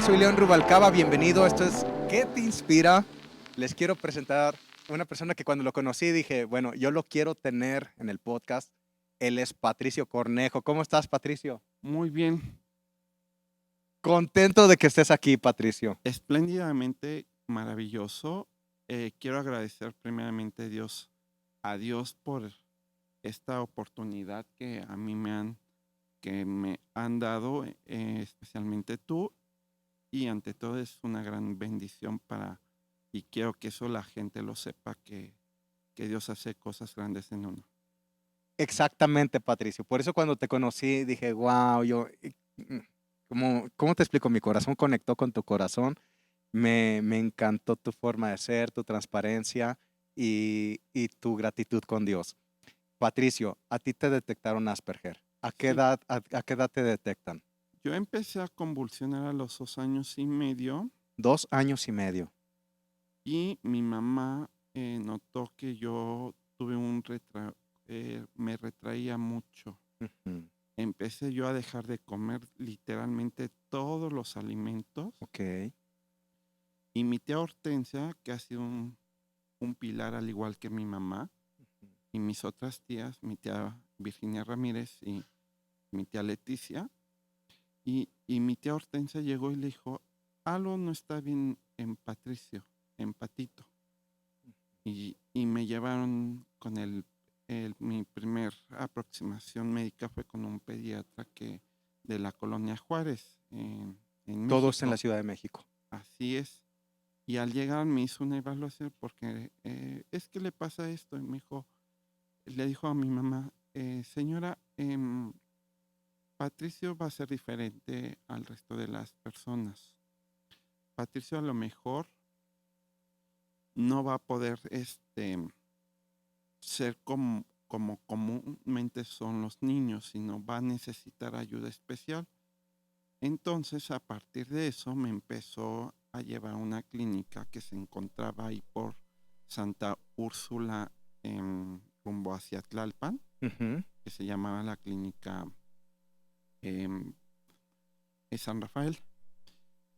Soy León Rubalcaba, bienvenido. Esto es ¿Qué te inspira? Les quiero presentar una persona que cuando lo conocí dije, bueno, yo lo quiero tener en el podcast. Él es Patricio Cornejo. ¿Cómo estás, Patricio? Muy bien, Contento de que estés aquí, Patricio. espléndidamente maravilloso. Quiero agradecer primeramente a Dios por esta oportunidad que me han dado, especialmente tú, y ante todo es una gran bendición y quiero que eso la gente lo sepa, que Dios hace cosas grandes en uno. Exactamente, Patricio. Por eso cuando te conocí dije, wow, ¿cómo te explico? Mi corazón conectó con tu corazón. Me encantó tu forma de ser, tu transparencia y tu gratitud con Dios. Patricio, a ti te detectaron Asperger. Sí, A qué edad te detectan? yo empecé a convulsionar a los 2 años y medio 2 años y medio. y mi mamá notó que yo me retraía mucho. Ujú. Empecé yo a dejar de comer literalmente todos los alimentos Ok. y mi tía Hortensia, que ha sido un pilar al igual que mi mamá y mis otras tías, mi tía Virginia Ramírez y mi tía Leticia, y mi tía Hortensia llegó y le dijo, algo no está bien en Patricio, en Patito. Y me llevaron con mi primer aproximación médica fue con un pediatra de la colonia Juárez, en Todos en la México. Ciudad de México. Así es. Y al llegar me hizo una evaluación porque es que le pasa esto. Y le dijo a mi mamá, señora, Patricio va a ser diferente al resto de las personas. Patricio a lo mejor no va a poder ser como comúnmente son los niños, sino va a necesitar ayuda especial. Entonces, a partir de eso, me empezó a llevar a una clínica que se encontraba ahí por Santa Úrsula, rumbo hacia Tlalpan, Ujú. que se llamaba la clínica em, de San Rafael.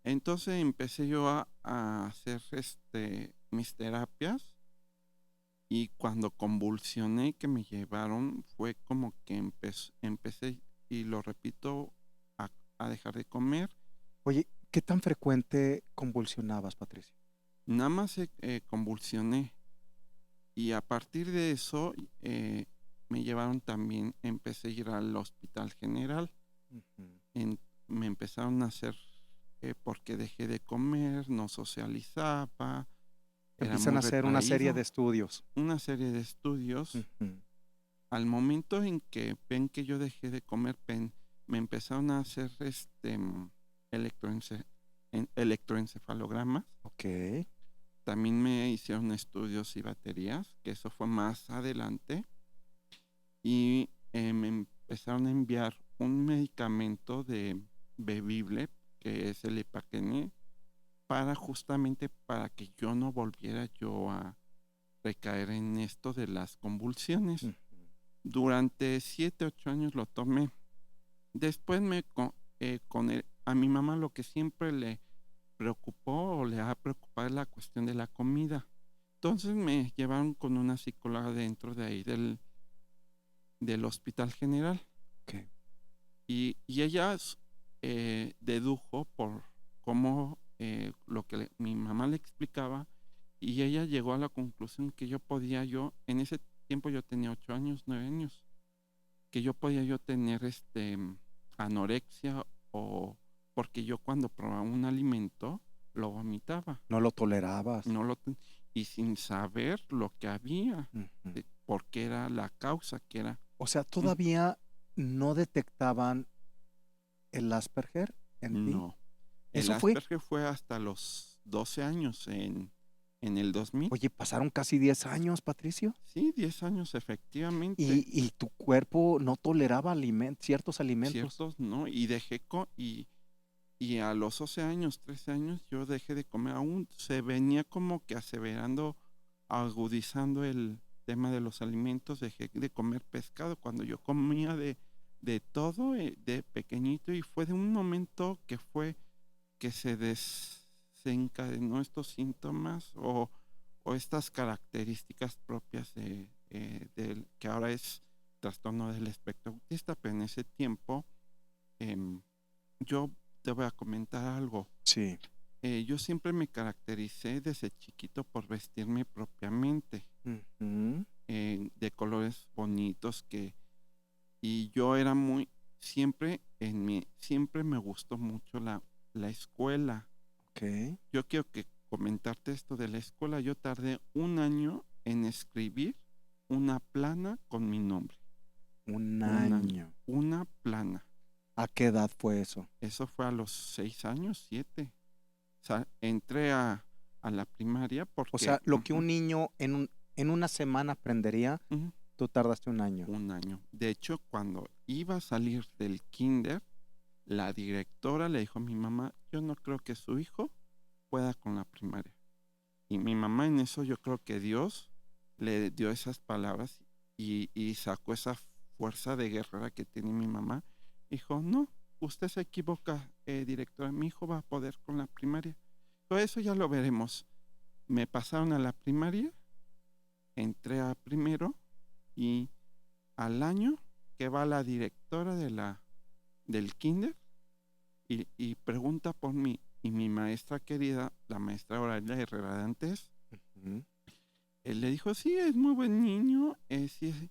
Entonces empecé yo a hacer mis terapias. Y cuando convulsioné que me llevaron, fue como que empecé, y lo repito, a dejar de comer. Oye, ¿qué tan frecuente convulsionabas, Patricio? Nada más convulsioné. Y a partir de eso, me llevaron también, empecé a ir al Hospital General. Ujú. Me empezaron a hacer, porque dejé de comer, no socializaba, era Empiezan muy a hacer una serie de retraído. estudios. Una serie de estudios. Ujú. Al momento en que ven que yo dejé de comer, me empezaron a hacer electroence- electroencefalogramas. Ok. También me hicieron estudios y baterías, que eso fue más adelante. Y me empezaron a enviar un medicamento de bebible, que es el Epaquene, justamente para que yo no volviera yo a recaer en esto de las convulsiones. Ujú. Durante 7, 8 años lo tomé. Después a mi mamá lo que siempre le preocupó o le ha preocupado es la cuestión de la comida. Entonces me llevaron con una psicóloga dentro de ahí del Hospital General. Ok. Y ella dedujo por cómo lo que mi mamá le explicaba, y ella llegó a la conclusión que en ese tiempo yo tenía 8 años, 9 años, que yo podía yo tener anorexia, o porque yo cuando probaba un alimento lo vomitaba, No lo tolerabas. no lo ten- y sin saber lo que había, Ujú. por qué era la causa, que era O sea, mm, todavía no detectaban el Asperger en ti. no. El Eso fue, Asperger fue hasta los 12 años en el 2000. oye, pasaron casi 10 años, Patricio, Sí, 10 años efectivamente. y tu cuerpo no toleraba ciertos alimentos. Ciertos, ¿no? Y y a los 12 años, 13 años, yo dejé de comer. Aún se venía como que aseverando, agudizando el tema de los alimentos. Dejé de comer pescado cuando yo comía de todo, de pequeñito, y fue de un momento que fue que se desencadenó estos síntomas o estas características propias del que ahora es trastorno del espectro autista, pero en ese tiempo yo te voy a comentar algo. Sí. Yo siempre me caractericé desde chiquito por vestirme propiamente, Ujú. de colores bonitos y yo era siempre me gustó mucho la escuela. Ok. Yo quiero comentarte esto de la escuela. Yo tardé 1 año en escribir una plana con mi nombre. Un 1 año. año. Una plana. ¿A qué edad fue eso? Eso fue a los 6 años, 7. O sea, entré a la primaria O porque sea, lo que un niño en una semana aprendería, ujú, tú tardaste un año. 1 año. De hecho, cuando iba a salir del kinder, la directora le dijo a mi mamá, yo no creo que su hijo pueda con la primaria. Y mi mamá en eso yo creo que Dios le dio esas palabras y sacó esa fuerza de guerrera que tiene mi mamá. Dijo, no, usted se equivoca, directora, mi hijo va a poder con la primaria. Todo eso ya lo veremos. Me pasaron a la primaria, entré a primero y al año que va la directora del kinder y pregunta por mí. Y mi maestra querida, la maestra Oralia Herrera de antes, Ujú. él le dijo, sí, es muy buen niño, sí,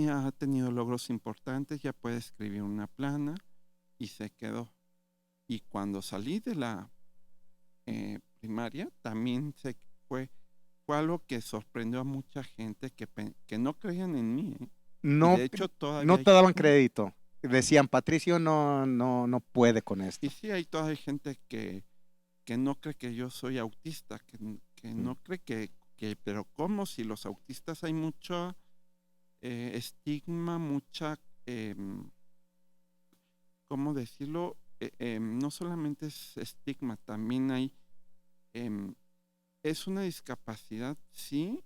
ha tenido logros importantes, ya puede escribir una plana y se quedó. Y cuando salí de la primaria, también fue algo que sorprendió a mucha gente que no creían en mí. Y No, de hecho no todavía te daban crédito. Decían, Patricio no puede con y esto. sí hay todavía gente que no cree que yo soy autista, que Mm. no cree pero ¿cómo? Si los autistas hay mucho estigma, mucha, ¿cómo decirlo? No solamente es estigma, también em, es una discapacidad, sí,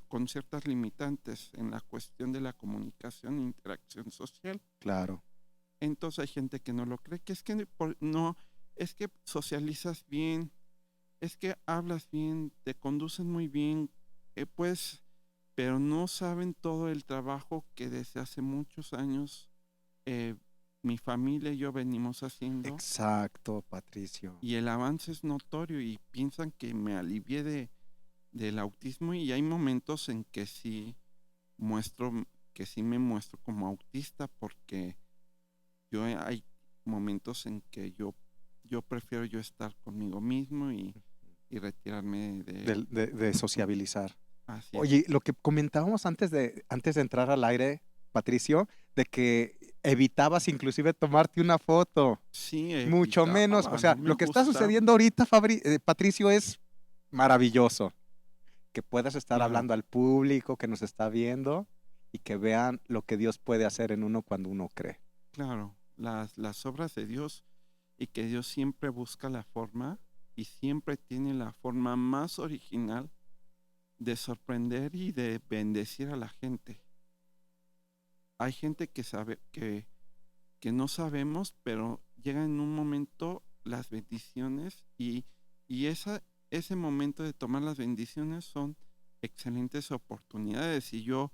con ciertas limitantes en la cuestión de la comunicación e interacción social. Claro. Entonces hay gente que no lo cree, que es que no, es que socializas bien, es que hablas bien, te conducen muy bien, pues, pero no saben todo el trabajo que desde hace muchos años eh, mi familia y yo venimos haciendo Exacto, Patricio. y el avance es notorio y piensan que me alivié del autismo y hay momentos en que sí me muestro como autista porque hay momentos en que yo prefiero yo estar conmigo mismo y retirarme De sociabilizar. así es. Oye, lo que comentábamos antes de entrar al aire, Patricio, de que evitabas inclusive tomarte una foto, Sí, mucho menos, o evitaba, no sea, me lo que está gustaba, sucediendo ahorita, Patricio, es maravilloso. Que puedas estar claro, hablando al público que nos está viendo y que vean lo que Dios puede hacer en uno cuando uno cree. claro, las obras de Dios y que Dios siempre busca la forma y siempre tiene la forma más original de sorprender y de bendecir a la gente. Hay gente que no sabemos, pero llega en un momento las bendiciones y ese momento de tomar las bendiciones son excelentes oportunidades. Y yo,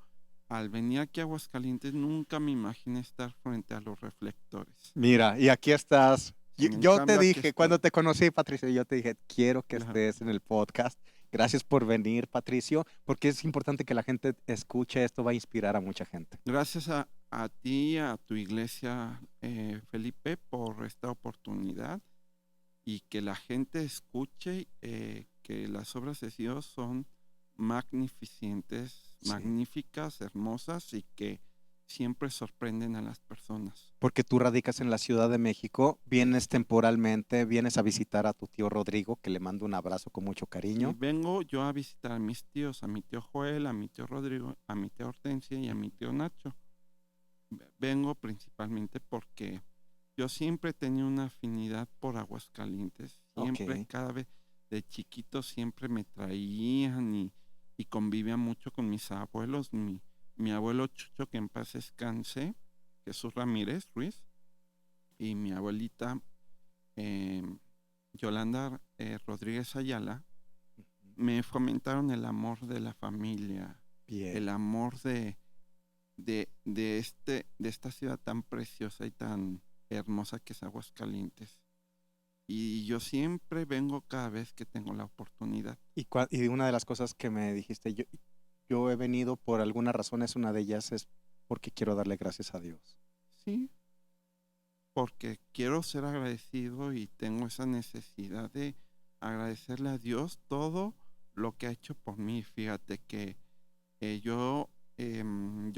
al venir aquí a Aguascalientes, nunca me imaginé estar frente a los reflectores. Mira, y aquí estás. Yo, En yo te cambio, aquí dije, estoy. cuando te conocí, Patricio, yo te dije, quiero que Claro. estés en el podcast. Gracias por venir, Patricio, porque es importante que la gente escuche esto, va a inspirar a mucha gente. Gracias a ti, a tu iglesia, Felipe, por esta oportunidad y que la gente escuche que las obras de Dios son magnificentes, Sí. magníficas, hermosas y que siempre sorprenden a las personas. Porque tú radicas en la Ciudad de México, Sí, vienes temporalmente, vienes a visitar a tu tío Rodrigo, que le mando un abrazo con mucho sí, cariño. vengo yo a visitar a mis tíos, a mi tío Joel, a mi tío Rodrigo, a mi tía Hortensia y a mi tío Nacho. Vengo principalmente porque yo siempre he tenido una afinidad por Aguascalientes. Siempre, Ok. cada vez de chiquito, siempre me traían y convivía mucho con mis abuelos. Mi abuelo Chucho, que en paz descanse, Jesús Ramírez Ruiz, y mi abuelita em, Yolanda Rodríguez Ayala, Ujú. me fomentaron el amor de la familia, Bien. el amor de esta ciudad tan preciosa y tan hermosa que es Aguascalientes. Y yo siempre vengo cada vez que tengo la oportunidad. Y una de las cosas que me dijiste, yo he venido por algunas razones, una de ellas es porque quiero darle gracias a Dios. Sí, porque quiero ser agradecido y tengo esa necesidad de agradecerle a Dios todo lo que ha hecho por mí. Fíjate que yo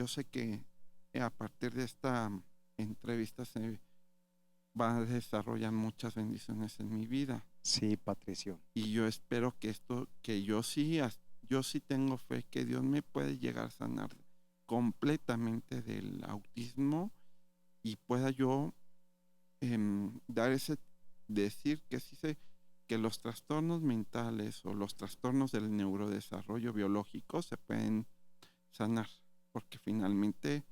sé que a partir de esta entrevista se van a desarrollar muchas bendiciones en mi vida. Sí, Patricio. Y yo espero que yo sí tengo fe que Dios me puede llegar a sanar completamente del autismo y pueda yo decir que sí sé que los trastornos mentales o los trastornos del neurodesarrollo biológico se pueden sanar, porque finalmente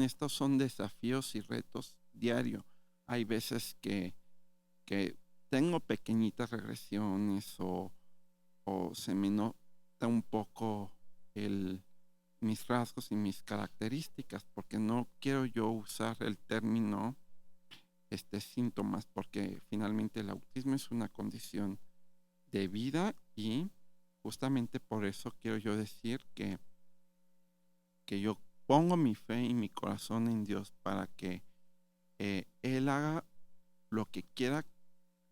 estos son desafíos y retos diarios. Hay veces que tengo pequeñitas regresiones o se me nota un poco mis rasgos y mis características, porque no quiero yo usar el término síntomas, porque finalmente el autismo es una condición de vida y justamente por eso quiero yo decir que yo pongo mi fe y mi corazón en Dios para que Él haga lo que quiera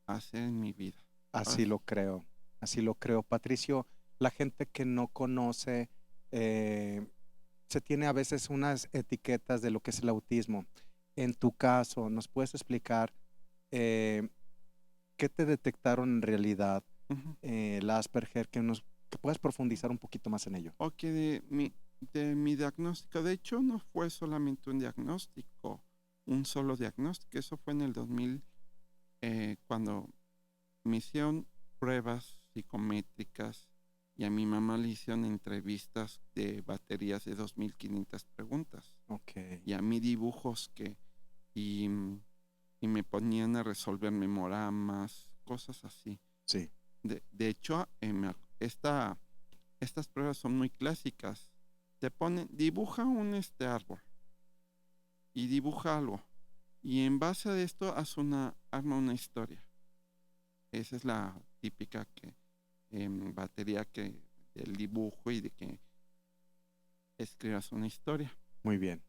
hacer en mi vida. Ahora Así lo creo. Así lo creo. Patricio, la gente que no conoce, eh, se tiene a veces unas etiquetas de lo que es el autismo. En tu caso, ¿nos puedes explicar eh, qué te detectaron en realidad, ujú. el Asperger, que puedas profundizar un poquito más en ello? Ok, de mi diagnóstico, de hecho no fue solamente un diagnóstico, un solo diagnóstico, eso fue en el 2000, cuando me hicieron pruebas psicométricas y a mi mamá le hicieron entrevistas de baterías de 2500 preguntas Ok, y a mí dibujos y, mm, y me ponían a resolver memoramas, cosas así. sí, De hecho, estas pruebas son muy clásicas. Te ponen, dibuja un árbol y dibuja algo. Y en base a esto arma una historia. Esa es la típica batería del dibujo y de que escribas una historia. muy bien.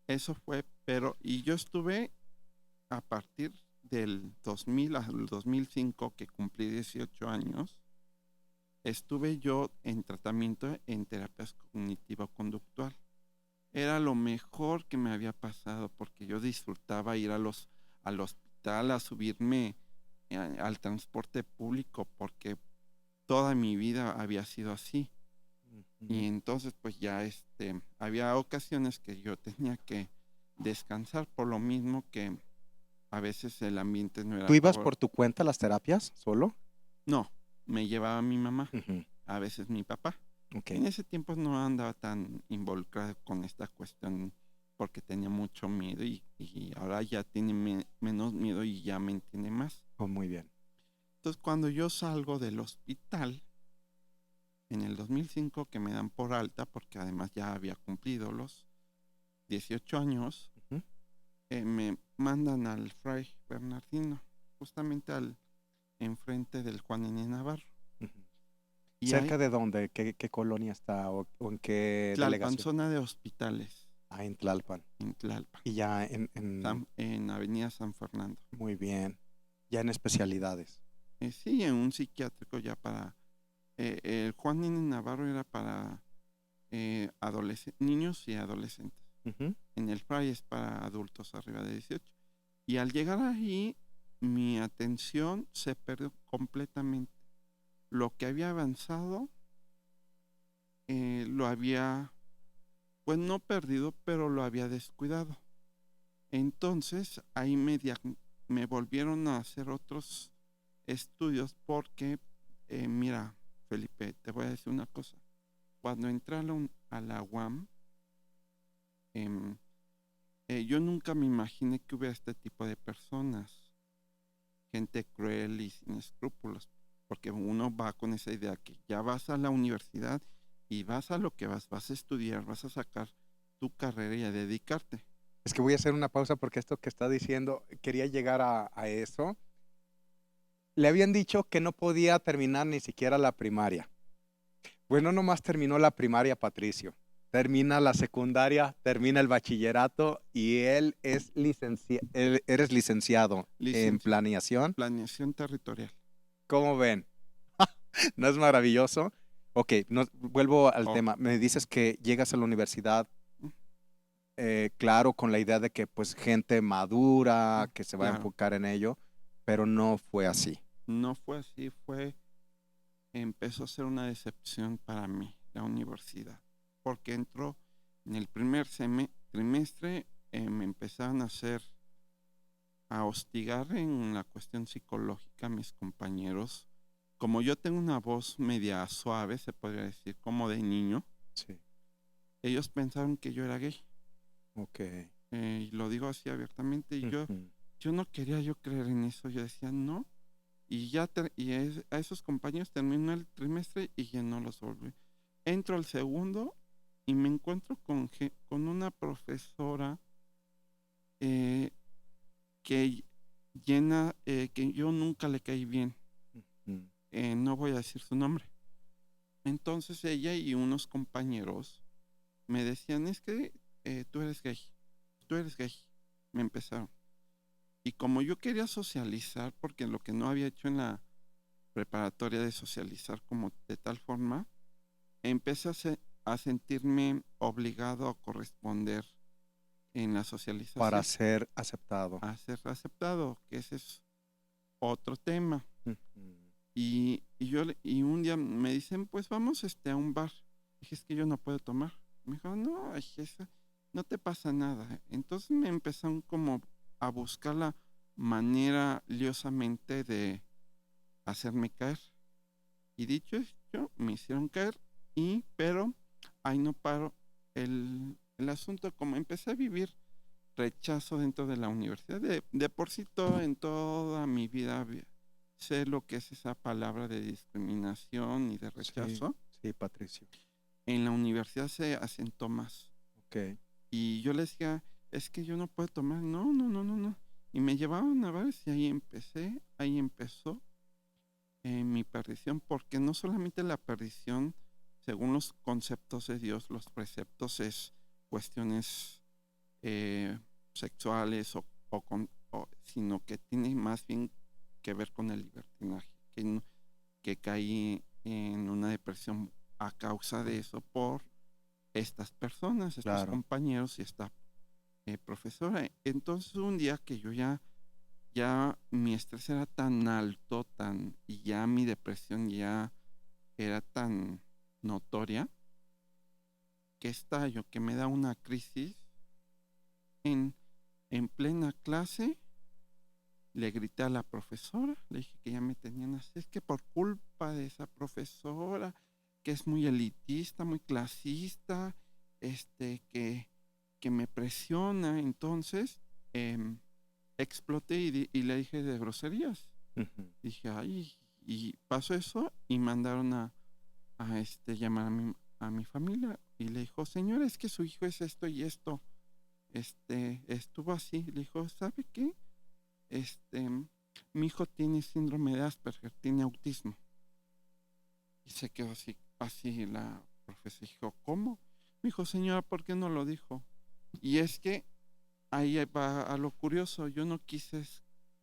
Eso fue, y yo estuve a partir del 2000 al 2005, que cumplí 18 años, estuve yo en tratamiento en terapias cognitivo-conductual. Era lo mejor que me había pasado porque yo disfrutaba ir al hospital, a subirme al transporte público, porque toda mi vida había sido así. Y Ujú. entonces pues ya había ocasiones que yo tenía que descansar por lo mismo que a veces el ambiente no era ¿Tú ibas favorable. por tu cuenta a las terapias solo? No, me llevaba mi mamá, Ujú. a veces mi papá. Ok, En ese tiempo no andaba tan involucrado con esta cuestión porque tenía mucho miedo y ahora ya tiene menos miedo y ya me entiende más. oh, muy bien. Entonces cuando yo salgo del hospital en el 2005, que me dan por alta porque además ya había cumplido los 18 años, Ujú, me mandan al Fray Bernardino, justamente al enfrente del Juan N. Navarro. ujú. Y hay ¿Cerca de dónde? ¿Qué colonia está o en qué Tlalpan, delegación? zona de hospitales, Ah, en Tlalpan. en Tlalpan, Y ya en en Avenida San Fernando. muy bien, ya en especialidades. Sí, en un psiquiátrico ya para... el Juan N. Navarro era para niños y adolescentes. Ujú. En el Fray es para adultos arriba de 18. Y al llegar ahí, mi atención se perdió completamente. Lo que había avanzado, lo había, pues no perdido, pero lo había descuidado. Entonces ahí me volvieron a hacer otros estudios porque, mira, Felipe, te voy a decir una cosa. Cuando entré a la UAM, yo nunca me imaginé que hubiera este tipo de personas. gente cruel y sin escrúpulos, porque uno va con esa idea que ya vas a la universidad y vas a lo que vas a estudiar, vas a sacar tu carrera y a dedicarte. Es que voy a hacer una pausa porque esto que está diciendo, quería llegar a eso. Le habían dicho que no podía terminar ni siquiera la primaria. Bueno, nomás terminó la primaria, Patricio. Termina la secundaria, termina el bachillerato y eres licenciado en Licencia, planeación. planeación territorial. ¿Cómo ven? ¿No es maravilloso? Ok, vuelvo al Oh, tema. Me dices que llegas a la universidad, claro, con la idea de que pues gente madura, que se va a claro, enfocar en ello, pero no fue así. no fue así, empezó a ser una decepción para mí, la universidad, porque entró en el primer trimestre, me empezaron a hostigar en la cuestión psicológica mis compañeros. Como yo tengo una voz media suave, se podría decir, como de niño, Sí, ellos pensaron que yo era gay. ok. Y lo digo así abiertamente, y Ujú. yo no quería yo creer en eso, yo decía no, y a esos compañeros terminó el trimestre y ya no los volví. Entro al segundo y me encuentro con una profesora eh, que que yo nunca le caí bien. Ujú. No voy a decir su nombre. Entonces ella y unos compañeros me decían, es que tú eres gay. Me empezaron. Y como yo quería socializar, porque lo que no había hecho en la preparatoria de socializar como de tal forma, empecé a sentirme obligado a corresponder en la Para socialización, ser aceptado. a ser aceptado, que ese es otro tema. Ujú. Y un día me dicen, pues vamos a un bar. Dije, es que yo no puedo tomar. Me dijo, no, ay, no te pasa nada. Entonces me empezaron como a buscar la manera liosamente de hacerme caer. Y dicho esto, me hicieron caer, pero ahí no paro. El asunto, como empecé a vivir rechazo dentro de la universidad, de por sí todo, en toda mi vida sé lo que es esa palabra de discriminación y de Sí, rechazo. sí, Patricio. En la universidad se asentó más. Ok. Y yo les decía, es que yo no puedo tomar, no, no, no, no, no. Y me llevaban a bares y ahí empezó mi perdición, porque no solamente la perdición, según los conceptos de Dios, los preceptos es cuestiones sexuales sino que tiene más bien que ver con el libertinaje, que caí en una depresión a causa de eso por estas personas, estos Claro. compañeros y esta profesora. Entonces un día que yo ya mi estrés era tan alto, y ya mi depresión ya era tan notoria, que estallo, que me da una crisis en, en plena clase. Le grité a la profesora, le dije que ya me tenían así, es que por culpa de esa profesora, que es muy elitista, muy clasista, que me presiona. Entonces exploté y le dije de groserías. Ujú. Dije, ay, y pasó eso y mandaron llamar a mi familia y le dijo, señora, es que su hijo es esto y esto, estuvo así. Le dijo, ¿sabe qué? Este, mi hijo tiene síndrome de Asperger, tiene autismo. Y se quedó así la profesora dijo, ¿cómo? Me dijo, señora, ¿por qué no lo dijo? Y es que ahí va a lo curioso, yo no quise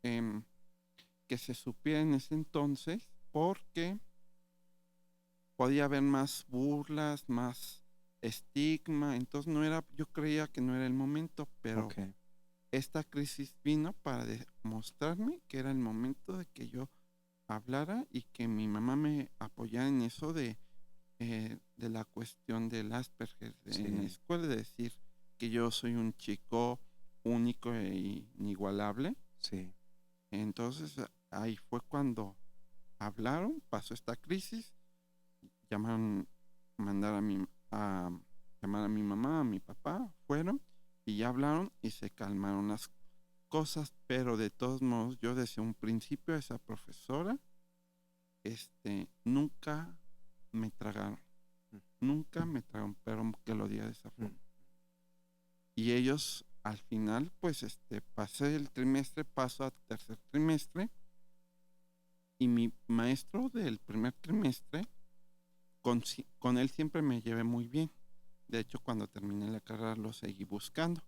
em, que se supiera en ese entonces porque podía haber más burlas, más estigma, entonces yo creía que no era el momento, pero Ok. esta crisis vino para demostrarme que era el momento de que yo hablara y que mi mamá me apoyara en eso de la cuestión del Asperger en la Sí, escuela, de decir que yo soy un chico único e inigualable. sí. Entonces ahí fue cuando hablaron, pasó esta crisis, llamaron, mandaron a llamar a mi mamá, a mi papá, fueron y ya hablaron y se calmaron cosas, pero de todos modos, yo desde un principio a esa profesora, nunca me tragaron. Nunca me tragaron, pero que lo diga de esa forma. Y ellos, al final, pues, pasé el trimestre, paso a tercer trimestre, y mi maestro del primer trimestre, con él siempre me llevé muy bien. De hecho, cuando terminé la carrera lo seguí buscando.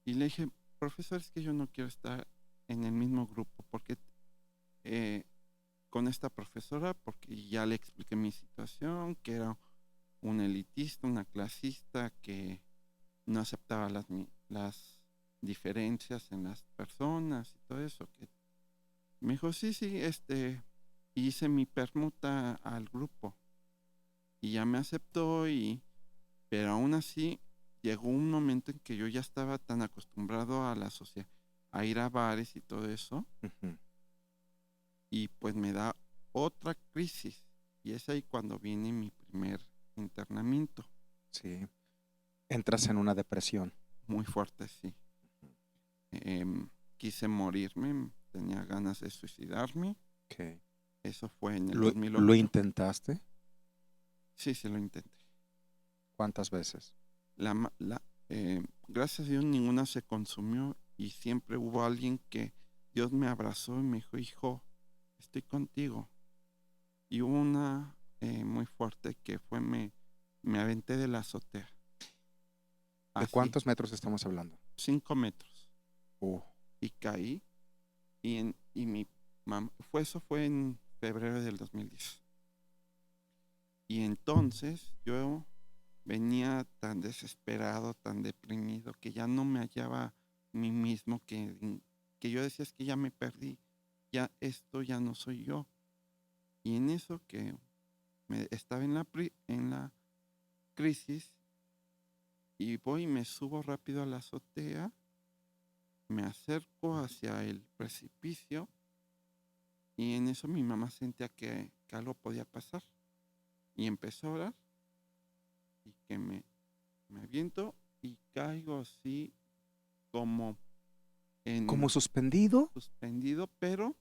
Y le dije, profesor, es que yo no quiero estar en el mismo grupo porque con esta profesora, porque ya le expliqué mi situación, que era un elitista, una clasista, que no aceptaba las diferencias en las personas y todo eso. Que me dijo, sí, hice mi permuta al grupo y ya me aceptó, pero aún así llegó un momento en que yo ya estaba tan acostumbrado a la sociedad, a ir a bares y todo eso, y pues me da otra crisis, y es ahí cuando viene mi primer internamiento. Sí. Entras en una depresión. Muy fuerte, sí. Quise morirme, tenía ganas de suicidarme. Okay. Eso fue en el ¿Lo 2008. intentaste? Sí, lo intenté. ¿Cuántas veces? Gracias a Dios ninguna se consumió, y siempre hubo alguien que Dios me abrazó y me dijo, hijo, estoy contigo. Y hubo una muy fuerte que fue, me aventé de la azotea. ¿De Así, cuántos metros estamos hablando? 5 metros. Uh, Y caí, y mi mamá, eso fue en febrero del 2010. Y entonces yo venía tan desesperado, tan deprimido, que ya no me hallaba a mí mismo, que yo decía, es que ya me perdí, ya esto ya no soy yo. Y en eso que estaba en la crisis, y voy y me subo rápido a la azotea, me acerco hacia el precipicio, y en eso mi mamá sentía que algo podía pasar, y empezó a orar, y que me aviento y caigo así como ¿como suspendido? suspendido, pero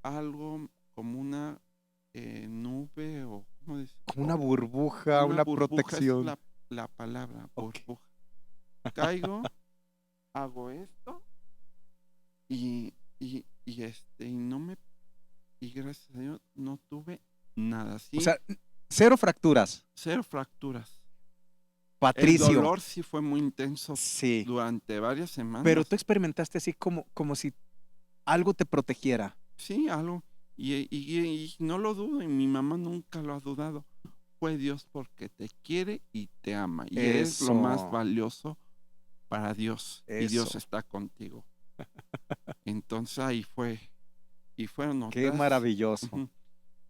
algo como una nube, o ¿cómo decir? Como una burbuja, Una una burbuja es protección. la palabra, Okay. burbuja. Caigo, hago esto, y no me, y gracias a Dios no tuve nada, O ¿sí? sea, cero fracturas. 0 fracturas. El Patricio. dolor sí fue muy intenso Sí. durante varias semanas. Pero tú experimentaste así como si algo te protegiera. Sí, algo. Y no lo dudo, y mi mamá nunca lo ha dudado. Fue Dios porque te quiere y te ama. Y eres lo más Eso. valioso para Dios. Y Dios Eso. está contigo. Entonces ahí fue. Y fueron Qué otras. maravilloso.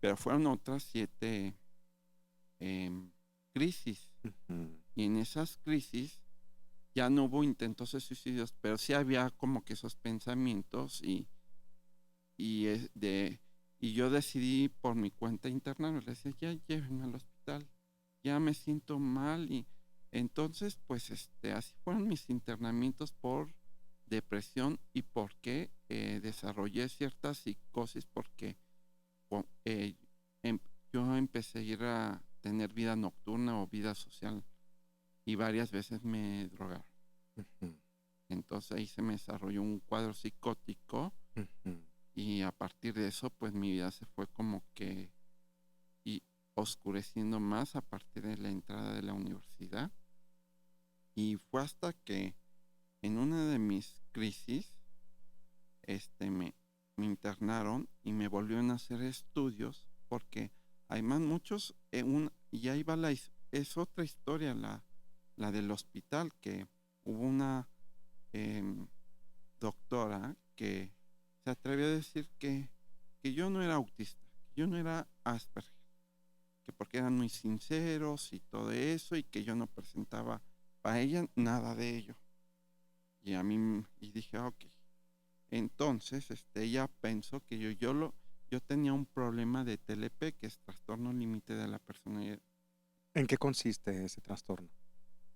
Pero fueron otras 7 crisis. Y en esas crisis ya no hubo intentos de suicidios, pero sí había como que esos pensamientos, y yo decidí por mi cuenta internarme. Le decía, ya llévenme al hospital, ya me siento mal. Y entonces pues así fueron mis internamientos por depresión, y porque desarrollé cierta psicosis, porque eh, yo empecé a ir a tener vida nocturna o vida social, y varias veces me drogaron. Entonces ahí se me desarrolló un cuadro psicótico, y a partir de eso pues mi vida se fue como que oscureciendo más a partir de la entrada de la universidad. Y fue hasta que en una de mis crisis me internaron y me volvieron a hacer estudios, porque además muchos, y ahí va es otra historia, la del hospital, que hubo una doctora que se atrevió a decir que yo no era autista, que yo no era Asperger, que porque eran muy sinceros y todo eso, y que yo no presentaba para ella nada de ello. Y a mí, y dije, ok. Entonces, ella pensó que yo tenía un problema de TLP, que es trastorno límite de la personalidad. ¿En qué consiste ese trastorno?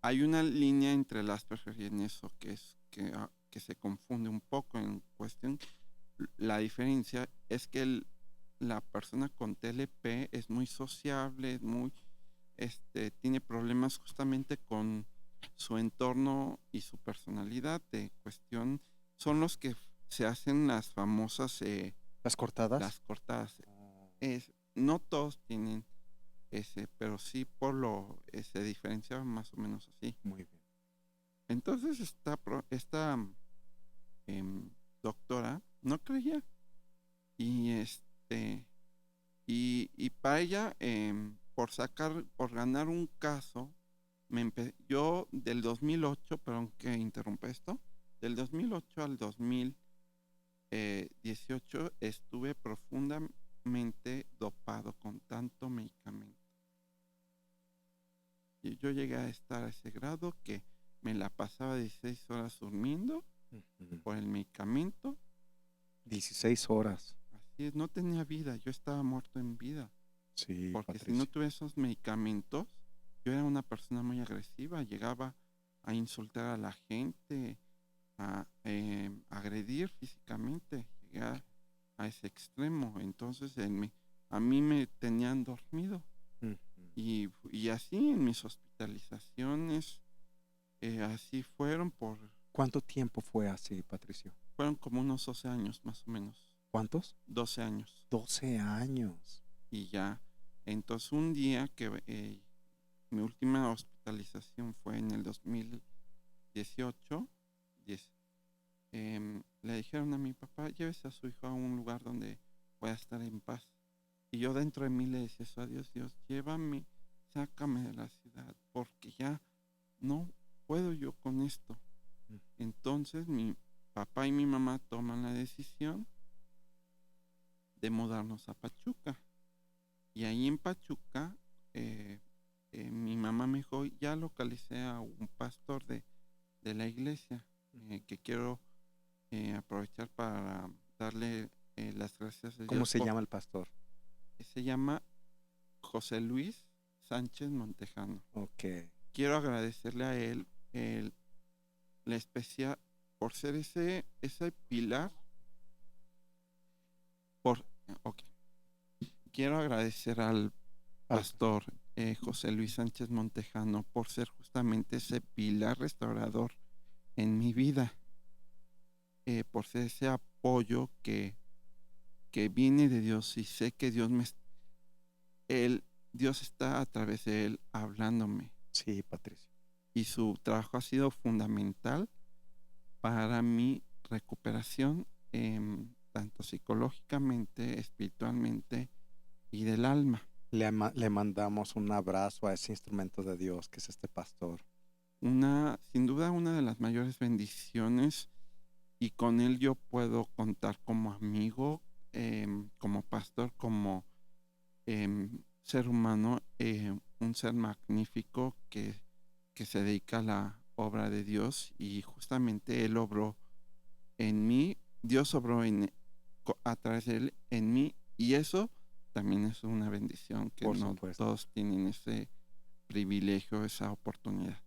Hay una línea entre el Asperger y en eso, que es que se confunde un poco en cuestión. La diferencia es que la persona con TLP es muy sociable, es muy, tiene problemas justamente con su entorno y su personalidad. De cuestión, son los que se hacen las famosas ¿Las cortadas? las cortadas. Oh, No todos tienen ese, pero sí se diferencia más o menos así. muy bien. Entonces esta doctora no creía y y para ella por ganar un caso yo del 2008, perdón que interrumpa esto, del 2008 al 2018 estuve profundamente dopado con tanto medicamento. Y yo llegué a estar a ese grado que me la pasaba 16 horas durmiendo Ujú. por el medicamento. 16 horas. Así es, no tenía vida, yo estaba muerto en vida. Sí, Porque si no Patricio. tuve esos medicamentos, yo era una persona muy agresiva, llegaba a insultar a la gente, a agredir físicamente, llegué a ese extremo. Entonces a mí me tenían dormido. Ujú. Y así en mis hospitalizaciones, así ¿Cuánto tiempo fue así, Patricio? fueron como unos 12 años más o menos, ¿Cuántos? 12 años. 12 años. Y ya, entonces un día que mi última hospitalización fue en el 2018, 10, le dijeron a mi papá, llévese a su hijo a un lugar donde pueda estar en paz. Y yo dentro de mí le decía eso a Dios, Dios, llévame, sácame de la ciudad, porque ya no puedo yo con esto. Ujú. Entonces mi papá y mi mamá toman la decisión de mudarnos a Pachuca. Y ahí en Pachuca, mi mamá me dijo, ya localicé a un pastor de la iglesia, que quiero aprovechar para darle las gracias a ¿Cómo Dios se llama el pastor? se llama José Luis Sánchez Montejano. Ok. Quiero agradecerle a él la especial por ser ese pilar. Por, ok. Quiero agradecer al Al- pastor José Luis Sánchez Montejano por ser justamente ese pilar restaurador en mi vida, por ser ese apoyo que viene de Dios y sé que Dios está a través de él hablándome Sí, Patricio. y su trabajo ha sido fundamental para mi recuperación, tanto psicológicamente, espiritualmente y del alma. Le mandamos un abrazo a ese instrumento de Dios que es este pastor. Sin duda, una de las mayores bendiciones y con él yo puedo contar como amigo, como pastor, como ser humano, un ser magnífico que se dedica a la obra de Dios y justamente él obró en mí, Dios obró a través de él en mí y eso también es una bendición que Por no supuesto. todos tienen ese privilegio, esa oportunidad.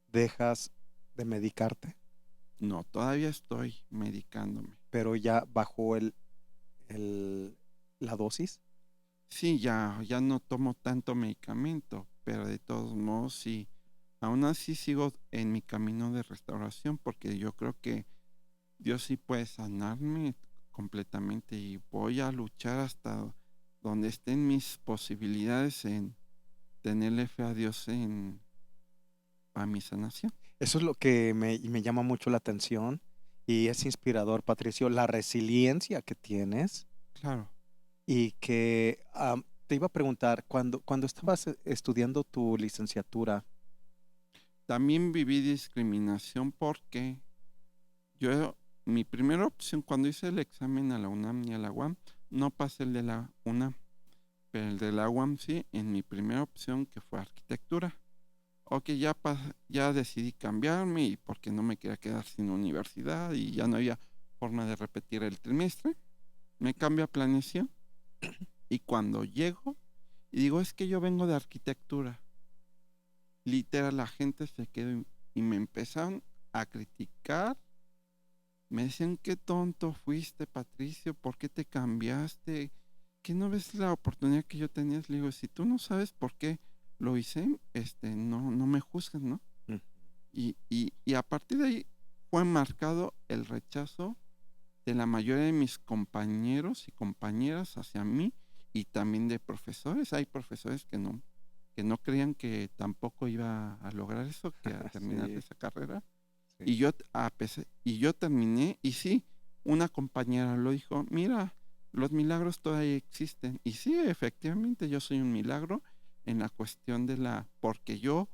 ¿Dejas de medicarte? No, todavía estoy medicándome. Pero ya bajó el, la dosis. Sí, ya no tomo tanto medicamento, pero de todos modos sí, aún así sigo en mi camino de restauración porque yo creo que Dios sí puede sanarme completamente y voy a luchar hasta donde estén mis posibilidades en tenerle fe a Dios a mi sanación. Eso es lo que me llama mucho la atención y es inspirador, Patricio, la resiliencia que tienes Claro, y que te iba a preguntar, cuando estabas estudiando tu licenciatura, también viví discriminación porque mi primera opción cuando hice el examen a la UNAM y a la UAM, no pasé el de la UNAM, pero el de la UAM sí, en mi primera opción que fue arquitectura. Ok, ya decidí cambiarme y porque no me quería quedar sin universidad y ya no había forma de repetir el trimestre, me cambio a planeación y cuando llego y digo, es que yo vengo de arquitectura, literal, la gente se quedó y me empezaron a criticar. Me decían, qué tonto fuiste, Patricio, ¿por qué te cambiaste? ¿Qué no ves la oportunidad que yo tenía? Le digo, si tú no sabes por qué lo hice, no me juzgues, ¿no? Mm. Y a partir de ahí fue marcado el rechazo de la mayoría de mis compañeros y compañeras hacia mí y también de profesores. Hay profesores que no creían que tampoco iba a lograr eso, que a terminar Sí, esa carrera. sí. Y yo terminé, y sí, una compañera lo dijo, mira, los milagros todavía existen. Y sí, efectivamente, yo soy un milagro en la cuestión porque yo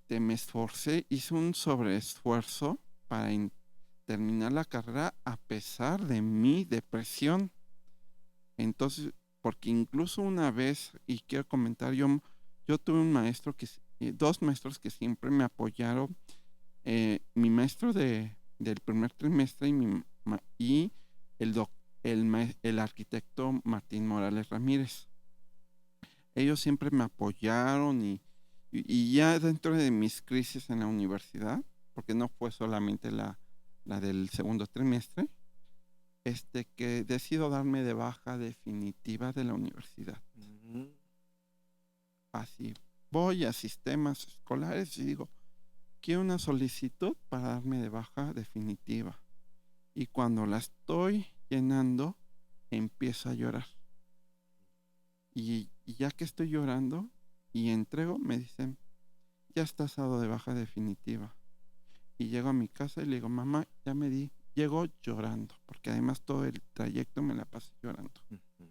me esforcé, hice un sobreesfuerzo para terminar la carrera a pesar de mi depresión. Entonces, porque incluso una vez, y quiero comentar, yo tuve un maestro dos maestros que siempre me apoyaron. Mi maestro del primer trimestre y el, doc- el arquitecto Martín Morales Ramírez. Ellos siempre me apoyaron y ya dentro de mis crisis en la universidad, porque no fue solamente la del segundo trimestre, que decido darme de baja definitiva de la universidad. Mm. Así voy a sistemas escolares y digo, quiero una solicitud para darme de baja definitiva. Y cuando la estoy llenando, empiezo a llorar. Y ya que estoy llorando y entrego, me dicen, ya estás dado de baja definitiva. Y llego a mi casa y le digo, mamá, ya me di. Llego llorando, porque además todo el trayecto me la pasé llorando. Ujú.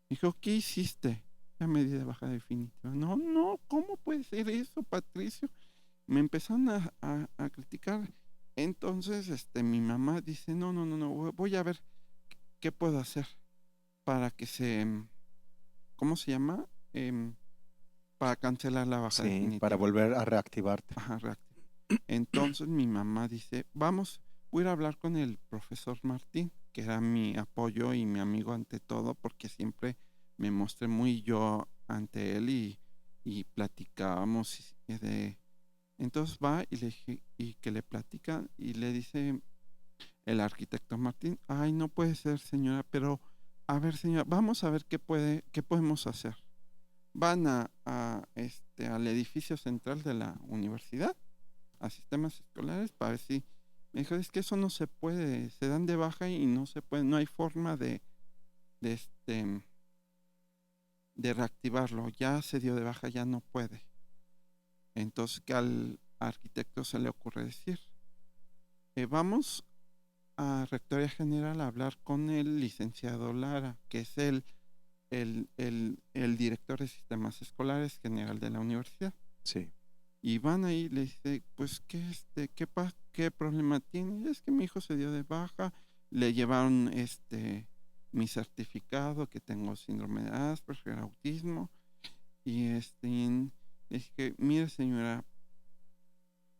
Dijo, ¿qué hiciste? Ya me di de baja definitiva. No, no, ¿cómo puede ser eso, Patricio? Me empezaron a criticar. Entonces, mi mamá dice, no, no, no, no, voy a ver qué puedo hacer para que ¿cómo se llama? Para cancelar la baja Sí, para definitiva. volver a reactivarte. Ajá, entonces mi mamá dice, voy a ir a hablar con el profesor Martín, que era mi apoyo y mi amigo ante todo, porque siempre me mostré muy yo ante él y platicábamos Entonces va y le dije, y que le platican y le dice el arquitecto Martín, ay, no puede ser, señora, pero a ver, señora, vamos a ver qué podemos hacer. Van al edificio central de la universidad, a sistemas escolares, para ver si. Me dijo, es que eso no se puede, se dan de baja y no se puede, no hay forma de, este, de reactivarlo, ya se dio de baja, ya no puede. Entonces, que al arquitecto se le ocurre decir, vamos a Rectoría General a hablar con el licenciado Lara, que es el director de sistemas escolares general de la universidad. Sí. Y van ahí y le dice, pues, ¿qué problema tiene? Es que mi hijo se dio de baja, le llevaron mi certificado que tengo síndrome de Asperger, autismo, y le dije, mire señora,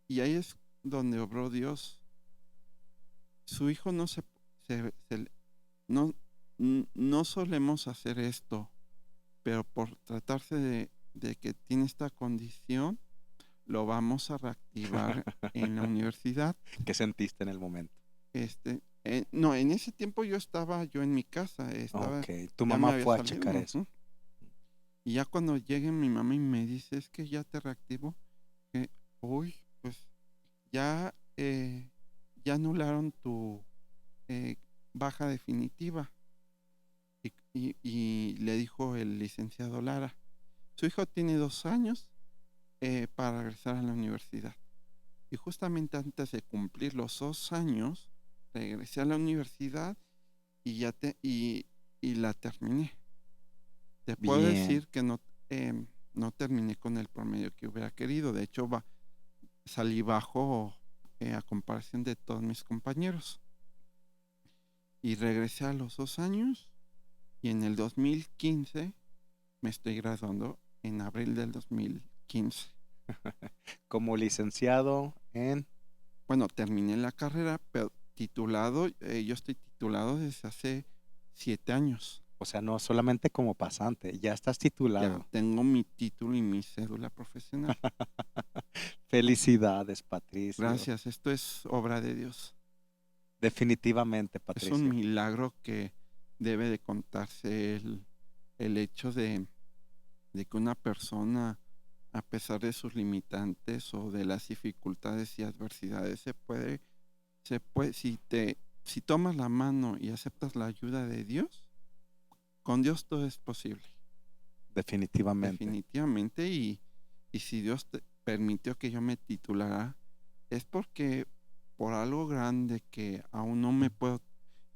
y ahí es donde obró Dios. Su hijo no, no solemos hacer esto, pero por tratarse de que tiene esta condición, lo vamos a reactivar en la universidad. ¿Qué sentiste en el momento? No, en ese tiempo estaba yo en mi casa, Ok, tu ya me mamá había fue a salido. checar eso. Y ya cuando llegue mi mamá y me dice, es que ya te reactivo, que, uy, pues ya, ya anularon tu baja definitiva. Y le dijo el licenciado Lara, su hijo tiene 2 años para regresar a la universidad. Y justamente antes de cumplir los 2 años, regresé a la universidad y la terminé. Te puedo Bien. decir que no terminé con el promedio que hubiera querido. De hecho, salí bajo a comparación de todos mis compañeros. Y regresé a los 2 años y en el 2015 me estoy graduando en abril del 2015. Como licenciado en... Bueno, terminé la carrera, pero titulado, yo estoy titulado desde hace 7 años. O sea, no solamente como pasante, ya estás Ya titulado. tengo mi título y mi cédula profesional. Felicidades, Patricio. Gracias, esto es obra de Dios. Definitivamente, Es Patricio. un milagro que debe de contarse el hecho de que una persona, a pesar de sus limitantes o de las dificultades y adversidades, si tomas la mano y aceptas la ayuda de Dios, con Dios todo es posible. Definitivamente. Definitivamente, y si Dios te permitió que yo me titulara, es porque por algo grande que aún no me puedo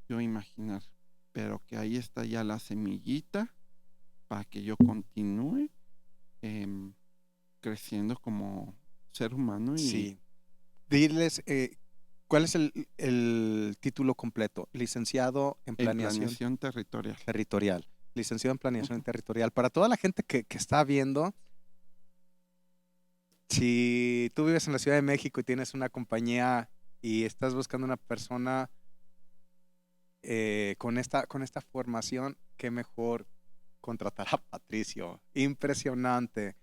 yo imaginar, pero que ahí está ya la semillita para que yo continúe creciendo como ser humano. Y Sí. Diles, ¿cuál es el título completo? Licenciado en en Planeación planeación territorial. Territorial. Licenciado en Planeación Ujú. Territorial. Para toda la gente que está viendo, si tú vives en la Ciudad de México y tienes una compañía y estás buscando una persona con esta formación, qué mejor contratar a Patricio. Impresionante.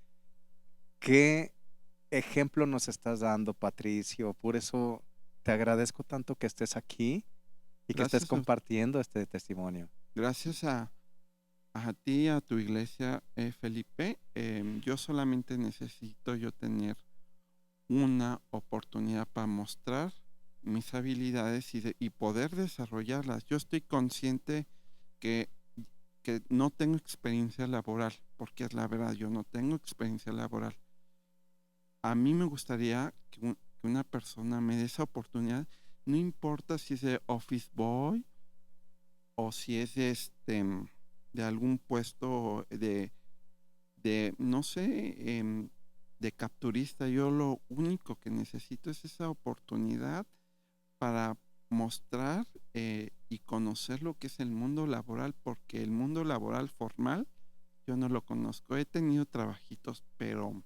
Qué ejemplo nos estás dando, Patricio. Por eso te agradezco tanto que estés aquí y que estés Gracias a, compartiendo este testimonio. gracias a ti, a tu iglesia, Felipe. Yo solamente necesito yo tener una oportunidad para mostrar mis habilidades y poder desarrollarlas. Yo estoy consciente que, que no tengo experiencia laboral, porque es la verdad, yo no tengo experiencia laboral. A mí me gustaría que una persona me dé esa oportunidad, no importa si es de office boy o si es de algún puesto no sé, de capturista. Yo lo único que necesito es esa oportunidad para mostrar y conocer lo que es el mundo laboral, porque el mundo laboral formal yo no lo conozco. He tenido trabajitos, pero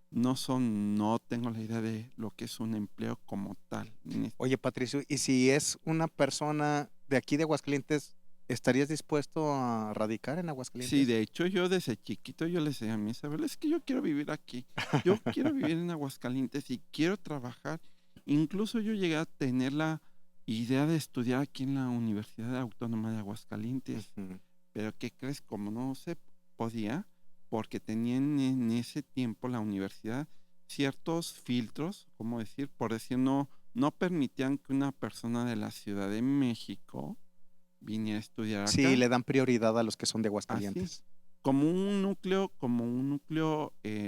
no tengo la idea de lo que es un empleo como tal. Oye, Patricio, ¿y si es una persona de aquí de Aguascalientes, estarías dispuesto a radicar en Sí, Aguascalientes? de hecho yo desde chiquito yo les decía a mi Isabel, es que yo quiero vivir aquí, yo quiero vivir en Aguascalientes y quiero trabajar. Incluso yo llegué a tener la idea de estudiar aquí en la Universidad Autónoma de Aguascalientes, Ujú. pero ¿qué crees? Como no se podía, porque tenían en ese tiempo la universidad ciertos filtros, como decir, por decir, no permitían que una persona de la Ciudad de México viniera a estudiar Sí, acá. le dan prioridad a los que son de Así, Aguascalientes. como un núcleo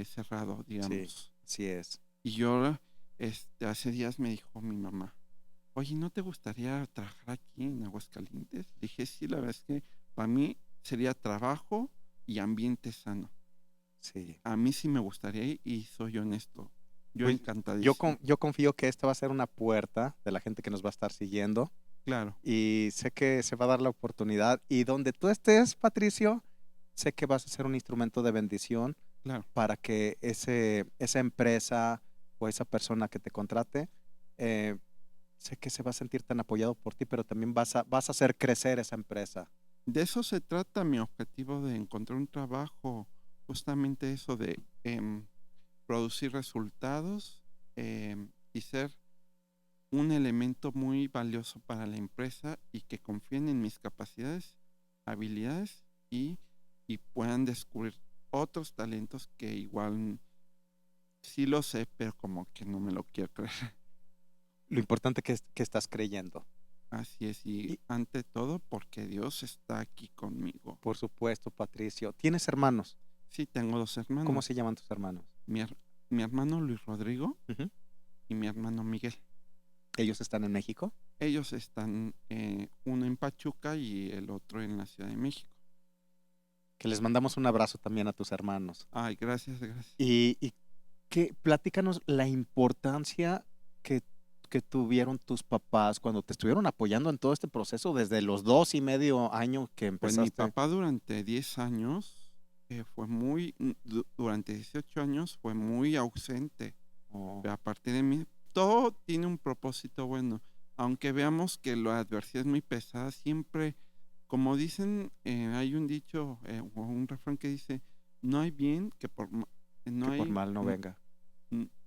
cerrado, Sí, digamos. así es. Y yo, hace días me dijo mi mamá, oye, ¿no te gustaría trabajar aquí en Aguascalientes? Dije, sí, la verdad es que para mí sería trabajo y ambiente sano. Sí. A mí sí me gustaría y soy honesto. Yo Pues encantadísimo. yo confío que esta va a ser una puerta de la gente que nos va a estar siguiendo Claro, y sé que se va a dar la oportunidad y donde tú estés, Patricio, sé que vas a ser un instrumento de bendición claro. para que esa empresa o esa persona que te contrate, eh, sé que se va a sentir tan apoyado por ti, pero también vas a hacer crecer esa empresa. De eso se trata mi objetivo de encontrar un trabajo, justamente eso de producir resultados y ser un elemento muy valioso para la empresa y que confíen en mis capacidades, habilidades y puedan descubrir otros talentos que igual sí lo sé, pero como que no me lo quiero creer. Lo importante que estás creyendo. Así es, y Y ante todo porque Dios está aquí conmigo. por supuesto, Patricio, ¿tienes hermanos? Sí, tengo dos ¿Cómo se hermanos, llaman tus hermanos? mi, her- mi hermano Luis Rodrigo Ujú. y mi hermano Miguel. ¿Ellos están en México? Ellos están, uno en Pachuca y el otro en la Ciudad de México. Que les mandamos un abrazo también a tus hermanos. Ay, gracias, gracias. Y que platícanos la importancia que, que tuvieron tus papás cuando te estuvieron apoyando en todo este proceso desde los 2.5 años que Pues mi empezaste. papá durante 10 años durante 18 años fue muy ausente. Oh, Pero a partir de mí, todo tiene un propósito bueno. Aunque veamos que la adversidad es muy pesada, siempre, como dicen, hay un dicho o un refrán que dice, no hay bien que por, no que por hay, mal no mm, venga.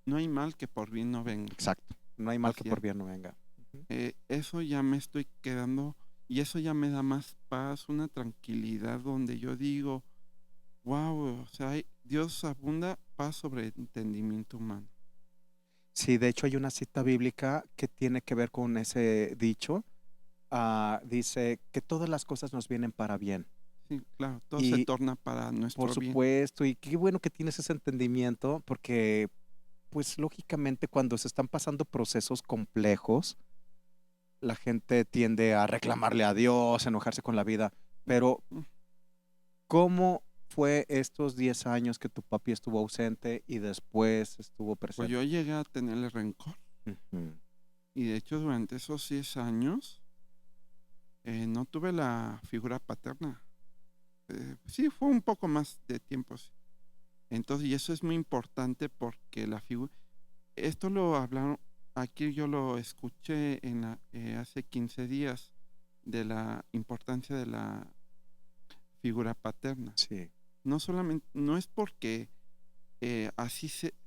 no hay mal que por bien no venga. Exacto. No hay mal que Así por es. bien no venga. Ujú. Eso ya me estoy quedando y eso ya me da más paz, una tranquilidad donde yo digo, wow, o sea, Dios abunda paz sobre entendimiento humano. Sí, de hecho hay una cita bíblica que tiene que ver con ese dicho. Dice que todas las cosas nos vienen para bien. Sí, claro, todo se Y torna para por nuestro bien. supuesto, y qué bueno que tienes ese entendimiento, porque pues lógicamente cuando se están pasando procesos complejos, la gente tiende a reclamarle a Dios, a enojarse con la vida. Pero, Mm, ¿cómo fue estos 10 años que tu papi estuvo ausente y después estuvo Pues presente? yo llegué a tenerle rencor Ujú. y de hecho durante esos 10 años no tuve la figura paterna. Sí, fue un poco más de tiempo, sí. Entonces, y eso es muy importante porque la figura, esto lo hablaron, aquí yo lo escuché hace 15 días de la importancia de la figura paterna. Sí, No solamente, no es porque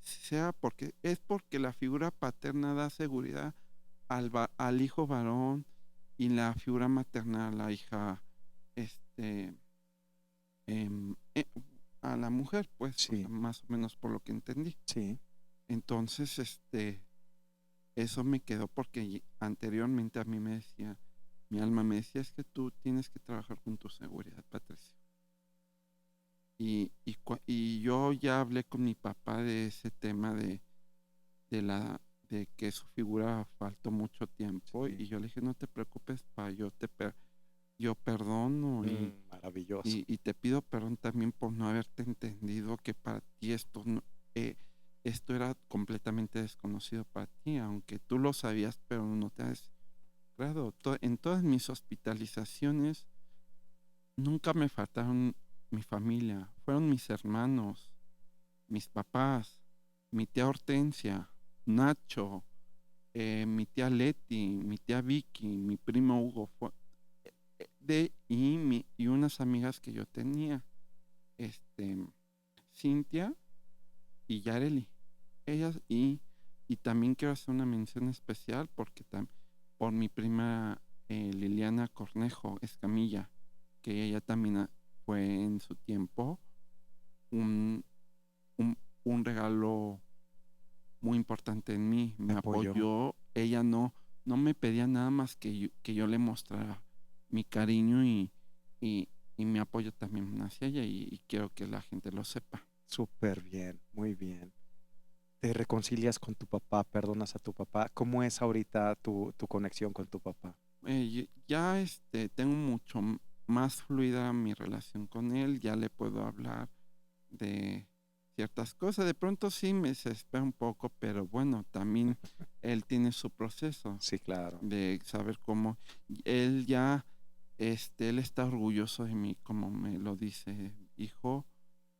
sea, porque es porque la figura paterna da seguridad al hijo varón y la figura materna a la hija, este, em, eh, a la mujer, pues, o sea, sí, más o menos por lo que entendí. sí. Entonces, eso me quedó porque anteriormente a mí me decía, mi alma me decía, es que tú tienes que trabajar con tu seguridad, Patricia. Y yo ya hablé con mi papá de ese tema de la de que su figura faltó mucho tiempo Sí. y yo le dije, no te preocupes, pa, yo perdono Maravilloso. y te pido perdón también por no haberte entendido que para ti eh, esto era completamente desconocido para ti, aunque tú lo sabías, pero no te has... Claro, en todas mis hospitalizaciones nunca me faltaron mi familia, fueron mis hermanos, mis papás, mi tía Hortensia, Nacho, mi tía Leti, mi tía Vicky, mi primo Hugo, y unas amigas que yo tenía, este, Cintia y Yareli. Ellas y también quiero hacer una mención especial porque por mi prima Liliana Cornejo Escamilla, que ella también fue en su tiempo un, un regalo muy importante en mí. Te Me apoyo. apoyó. Ella no me pedía nada más que yo le mostrara mi cariño y, y mi apoyo también hacia ella y quiero que la gente lo sepa. Súper bien, muy bien. Te reconcilias con tu papá, perdonas a tu papá. ¿Cómo es ahorita tu conexión con tu papá? Ya tengo mucho más fluida mi relación con él, ya le puedo hablar de ciertas cosas. De pronto sí me desespera un poco, pero bueno, también él tiene su proceso Sí, claro. de saber cómo él ya, él está orgulloso de mí, como me lo dice, hijo,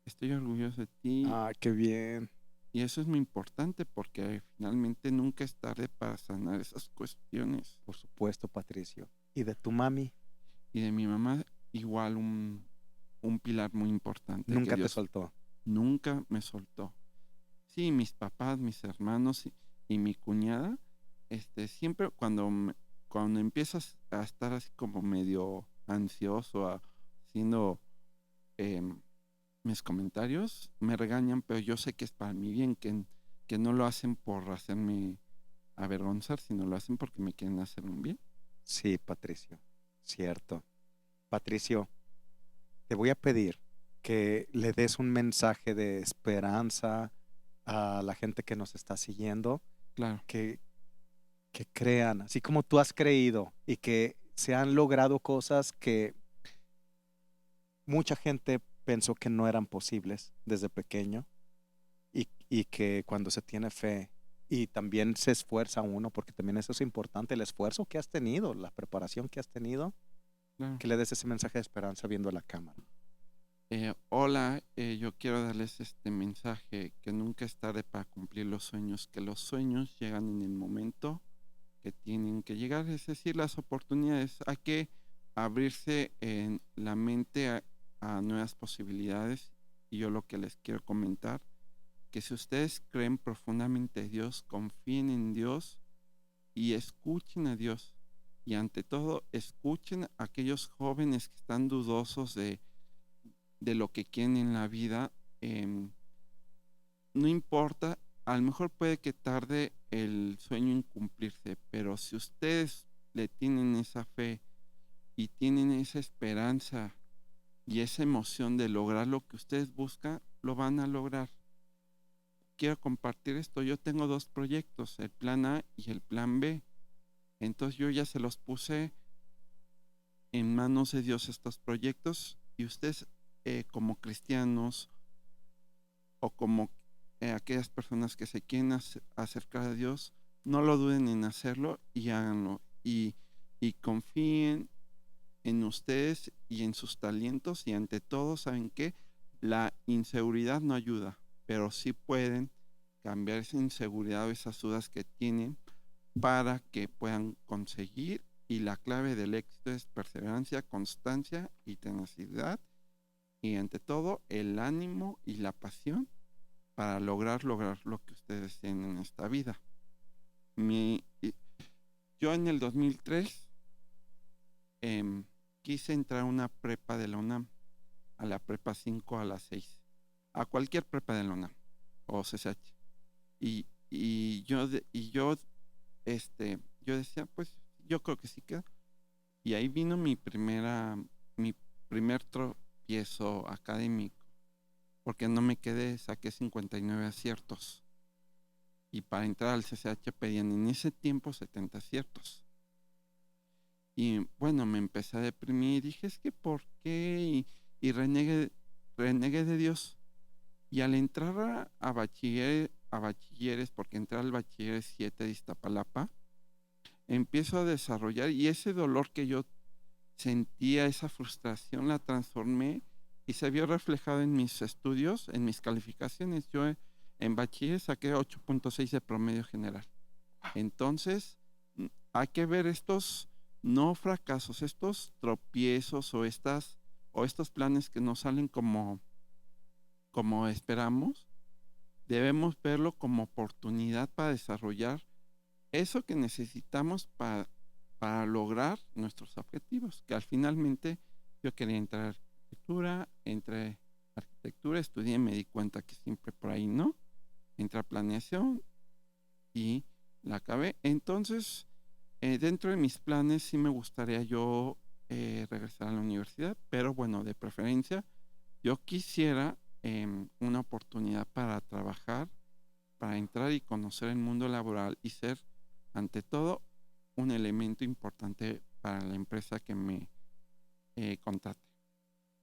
estoy orgulloso de ti Qué bien. y eso es muy importante porque finalmente nunca es tarde para sanar esas cuestiones. Por supuesto, Patricio. ¿Y de tu mami? Y de mi mamá igual un pilar muy importante que Nunca te Dios soltó. nunca me soltó. Sí, mis papás, mis hermanos y mi cuñada, siempre cuando empiezas a estar así como medio ansioso, haciendo em, mis comentarios, me regañan, pero yo sé que es para mi bien, que no lo hacen por hacerme avergonzar, sino lo hacen porque me quieren hacer un bien. Sí, Patricio. Cierto. Patricio, te voy a pedir que le des un mensaje de esperanza a la gente que nos está siguiendo, Claro, que, que crean, así como tú has creído y que se han logrado cosas que mucha gente pensó que no eran posibles desde pequeño y que cuando se tiene fe y también se esfuerza uno, porque también eso es importante, el esfuerzo que has tenido, la preparación que has tenido, claro. que le des ese mensaje de esperanza viendo a la cámara. Hola, yo quiero darles este mensaje que nunca es tarde para cumplir los sueños, que los sueños llegan en el momento que tienen que llegar, es decir, las oportunidades. Hay que abrirse en la mente a nuevas posibilidades y yo lo que les quiero comentar, que si ustedes creen profundamente en Dios, confíen en Dios y escuchen a Dios. Y ante todo, escuchen a aquellos jóvenes que están dudosos de lo que quieren en la vida. No importa, a lo mejor puede que tarde el sueño en cumplirse, pero si ustedes le tienen esa fe y tienen esa esperanza y esa emoción de lograr lo que ustedes buscan, lo van a lograr. Quiero compartir esto. Yo tengo 2 proyectos, el plan A y el plan B. Entonces yo ya se los puse en manos de Dios estos proyectos y ustedes como cristianos o como aquellas personas que se quieren acercar a Dios, no lo duden en hacerlo y háganlo. Y confíen en ustedes y en sus talentos y ante todo, ¿saben qué? La inseguridad no ayuda, pero sí pueden cambiar esa inseguridad o esas dudas que tienen para que puedan conseguir, y la clave del éxito es perseverancia, constancia y tenacidad y ante todo el ánimo y la pasión para lograr lo que ustedes tienen en esta vida. Yo en el 2003 quise entrar a una prepa de la UNAM, a la prepa 5 a las 6, a cualquier prepa de la UNAM o CCH. Yo decía, pues yo creo que sí queda. Y ahí vino mi primer tropiezo académico, porque no me quedé, saqué 59 aciertos. Y para entrar al CCH pedían en ese tiempo 70 aciertos. Y bueno, me empecé a deprimir. Dije, es que ¿por qué? Y renegué de Dios. Y al entrar a bachilleres, porque entré al bachiller 7 de Iztapalapa, empiezo a desarrollar, y ese dolor que yo sentía, esa frustración, la transformé y se vio reflejado en mis estudios, en mis calificaciones. Yo en bachiller saqué 8.6 de promedio general. Entonces, hay que ver estos no fracasos, estos tropiezos o estos planes que no salen como esperamos. Debemos verlo como oportunidad para desarrollar eso que necesitamos para lograr nuestros objetivos, que al finalmente yo quería entrar a entré a arquitectura, estudié, me di cuenta que siempre por ahí no, entré a planeación y la acabé. Entonces, dentro de mis planes sí me gustaría yo regresar a la universidad, pero bueno, de preferencia, yo quisiera una oportunidad para trabajar, para entrar y conocer el mundo laboral y ser, ante todo, un elemento importante para la empresa que me contrate.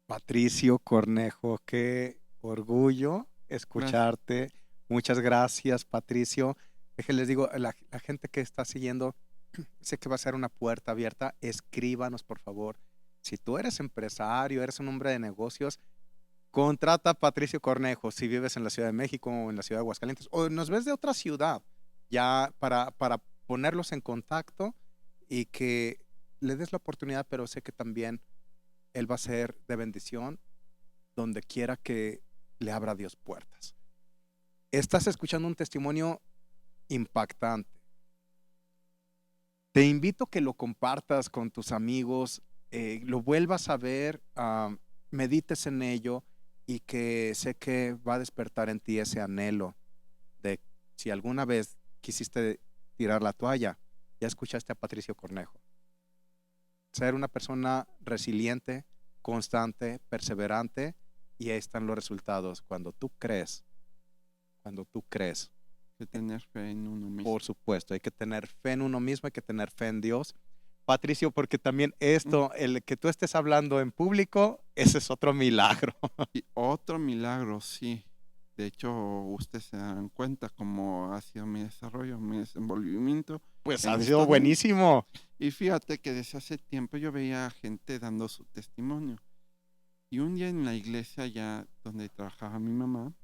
Patricio Cornejo, qué orgullo Gracias. escucharte. Muchas gracias, Patricio. Déjenles digo, la gente que está siguiendo, sé que va a ser una puerta abierta. Escríbanos, por favor. Si tú eres empresario, eres un hombre de negocios, contrata a Patricio Cornejo. Si vives en la Ciudad de México o en la ciudad de Aguascalientes o nos ves de otra ciudad, ya para ponerlos en contacto y que le des la oportunidad, pero sé que también él va a ser de bendición donde quiera que le abra Dios puertas. Estás escuchando un testimonio impactante. Te invito a que lo compartas con tus amigos, lo vuelvas a ver, medites en ello y que sé que va a despertar en ti ese anhelo de si alguna vez quisiste tirar la toalla, ya escuchaste a Patricio Cornejo. Ser una persona resiliente, constante, perseverante, y ahí están los resultados. Cuando tú crees, Que tener fe en uno mismo. por supuesto, hay que tener fe en uno mismo, hay que tener fe en Dios. Patricio, porque también esto, el que tú estés hablando en público, ese es otro milagro. Y otro milagro, sí. De hecho, ustedes se dan cuenta cómo ha sido mi desarrollo, mi desenvolvimiento Pues en ha sido estos años. buenísimo. Y fíjate que desde hace tiempo yo veía a gente dando su testimonio. Y un día en la iglesia ya donde trabajaba mi mamá,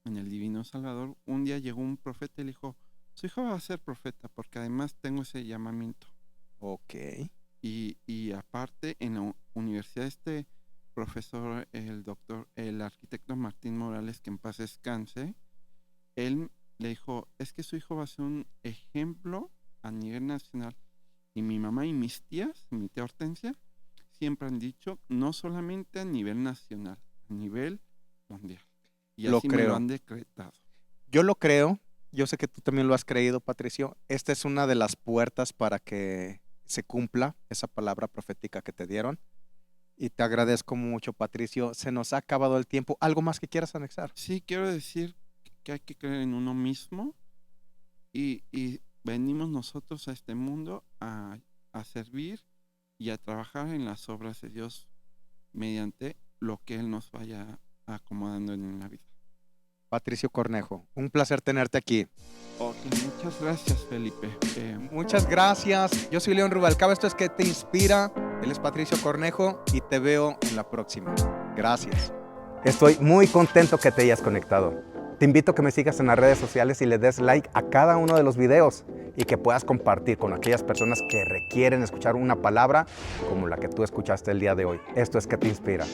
en el Divino Salvador, un día llegó un profeta y le dijo, su hijo va a ser profeta porque además tengo ese llamamiento. Ok. Y aparte en la universidad este profesor, el arquitecto Martín Morales, que en paz descanse, él le dijo, es que su hijo va a ser un ejemplo a nivel nacional. Y mi mamá y mis tías, mi tía Hortensia, siempre han dicho, no solamente a nivel nacional, a nivel mundial. Y Lo así me lo creo. han decretado. Yo lo creo, yo sé que tú también lo has creído, Patricio. Esta es una de las puertas para que se cumpla esa palabra profética que te dieron. Y te agradezco mucho, Patricio. Se nos ha acabado el tiempo. ¿Algo más que quieras anexar? Sí, quiero decir que hay que creer en uno mismo y venimos nosotros a este mundo a servir y a trabajar en las obras de Dios mediante lo que Él nos vaya acomodando en la vida. Patricio Cornejo, un placer tenerte aquí. Ok, muchas gracias, Felipe. Muchas gracias. Yo soy León Rubalcaba. Esto es ¿Qué te inspira? Él es Patricio Cornejo y te veo en la próxima. Gracias. Estoy muy contento que te hayas conectado. Te invito a que me sigas en las redes sociales y le des like a cada uno de los videos y que puedas compartir con aquellas personas que requieren escuchar una palabra como la que tú escuchaste el día de hoy. Esto es ¿Qué te inspira?